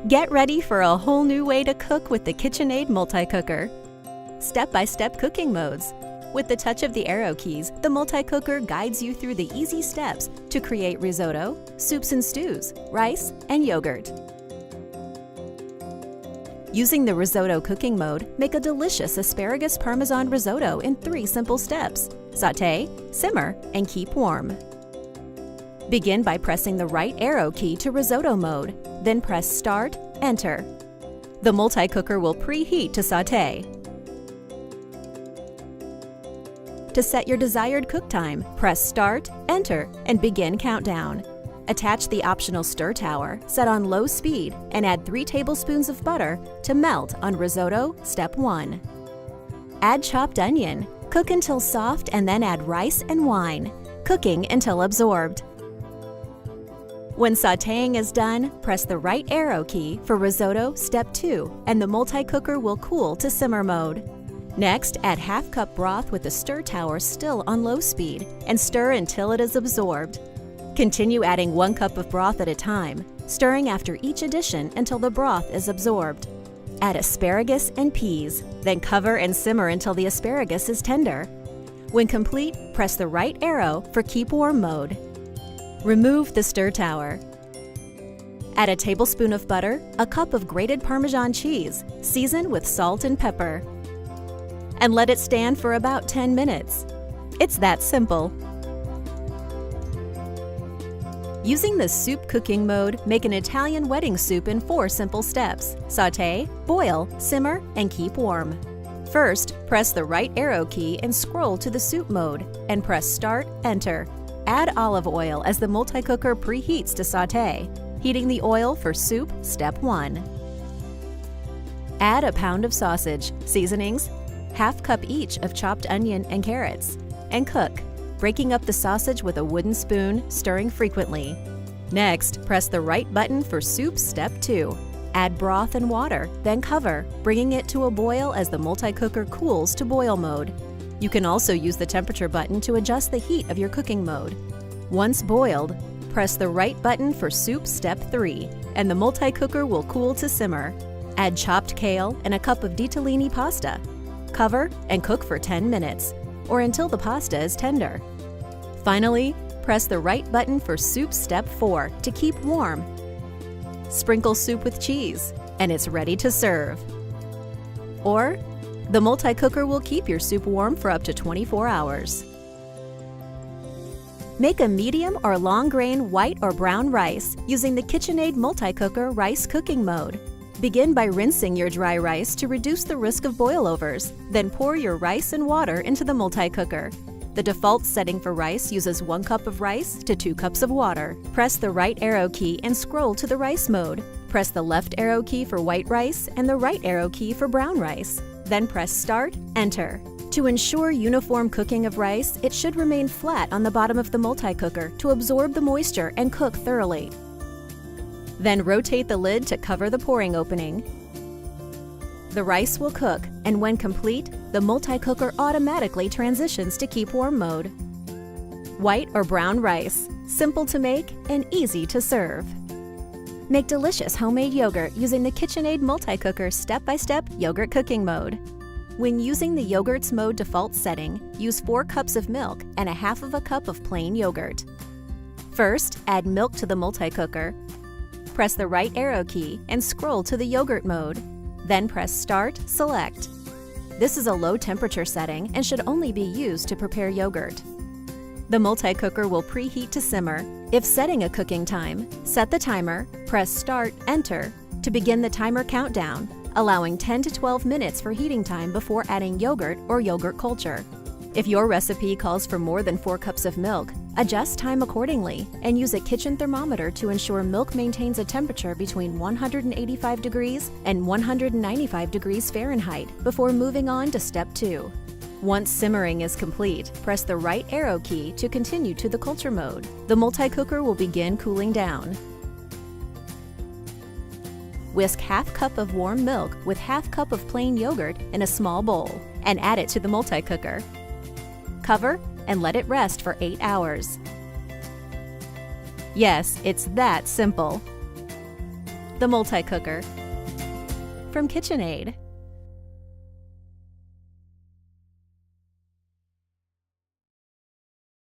Get ready for a whole new way to cook with the KitchenAid multi-cooker. Step-by-step cooking modes. With the touch of the arrow keys, the multi-cooker guides you through the easy steps to create risotto, soups and stews, rice, and yogurt. Using the risotto cooking mode, make a delicious asparagus parmesan risotto in 3 simple steps. Sauté, simmer, and keep warm. Begin by pressing the right arrow key to risotto mode, then press Start, Enter. The multi-cooker will preheat to sauté. To set your desired cook time, press Start, Enter, and begin countdown. Attach the optional stir tower, set on low speed, and add 3 tablespoons of butter to melt on risotto step 1. Add chopped onion. Cook until soft and then add rice and wine, cooking until absorbed. When sautéing is done, press the right arrow key for risotto step 2 and the multi-cooker will cool to simmer mode. Next, add half cup broth with the stir tower still on low speed and stir until it is absorbed. Continue adding 1 cup of broth at a time, stirring after each addition until the broth is absorbed. Add asparagus and peas, then cover and simmer until the asparagus is tender. When complete, press the right arrow for keep warm mode. Remove the stir tower. Add a tablespoon of butter, a cup of grated Parmesan cheese, season with salt and pepper, and let it stand for about 10 minutes. It's that simple. Using the soup cooking mode, make an Italian wedding soup in 4 simple steps. Sauté, boil, simmer, and keep warm. First, press the right arrow key and scroll to the soup mode, and press Start, Enter. Add olive oil as the multi-cooker preheats to sauté, heating the oil for soup step 1. Add a pound of sausage, seasonings, half cup each of chopped onion and carrots, and cook, breaking up the sausage with a wooden spoon, stirring frequently. Next, press the right button for soup step 2. Add broth and water, then cover, bringing it to a boil as the multi-cooker cools to boil mode. You can also use the temperature button to adjust the heat of your cooking mode. Once boiled, press the right button for soup step 3, and the multi-cooker will cool to simmer. Add chopped kale and a cup of ditalini pasta. Cover and cook for 10 minutes, or until the pasta is tender. Finally, press the right button for soup step 4 to keep warm. Sprinkle soup with cheese, and it's ready to serve. Or, the multi-cooker will keep your soup warm for up to 24 hours. Make a medium or long-grain white or brown rice using the KitchenAid multi-cooker rice cooking mode. Begin by rinsing your dry rice to reduce the risk of boilovers, then pour your rice and water into the multi-cooker. The default setting for rice uses 1 cup of rice to 2 cups of water. Press the right arrow key and scroll to the rice mode. Press the left arrow key for white rice and the right arrow key for brown rice. Then press Start, Enter. To ensure uniform cooking of rice, it should remain flat on the bottom of the multi-cooker to absorb the moisture and cook thoroughly. Then rotate the lid to cover the pouring opening. The rice will cook, and when complete, the multi-cooker automatically transitions to keep warm mode. White or brown rice, simple to make and easy to serve. Make delicious homemade yogurt using the KitchenAid multi-cooker step-by-step yogurt cooking mode. When using the yogurt's mode default setting, use 4 cups of milk and 1/2 cup of plain yogurt. First, add milk to the multi-cooker. Press the right arrow key and scroll to the yogurt mode. Then press Start, Select. This is a low temperature setting and should only be used to prepare yogurt. The multi-cooker will preheat to simmer. If setting a cooking time, set the timer, press Start, Enter to begin the timer countdown, allowing 10 to 12 minutes for heating time before adding yogurt or yogurt culture. If your recipe calls for more than 4 cups of milk, adjust time accordingly and use a kitchen thermometer to ensure milk maintains a temperature between 185 degrees and 195 degrees Fahrenheit before moving on to step 2. Once simmering is complete, press the right arrow key to continue to the culture mode. The multi-cooker will begin cooling down. Whisk 1/2 cup of warm milk with 1/2 cup of plain yogurt in a small bowl and add it to the multi-cooker. Cover and let it rest for 8 hours. Yes, it's that simple. the multi-cooker. From KitchenAid.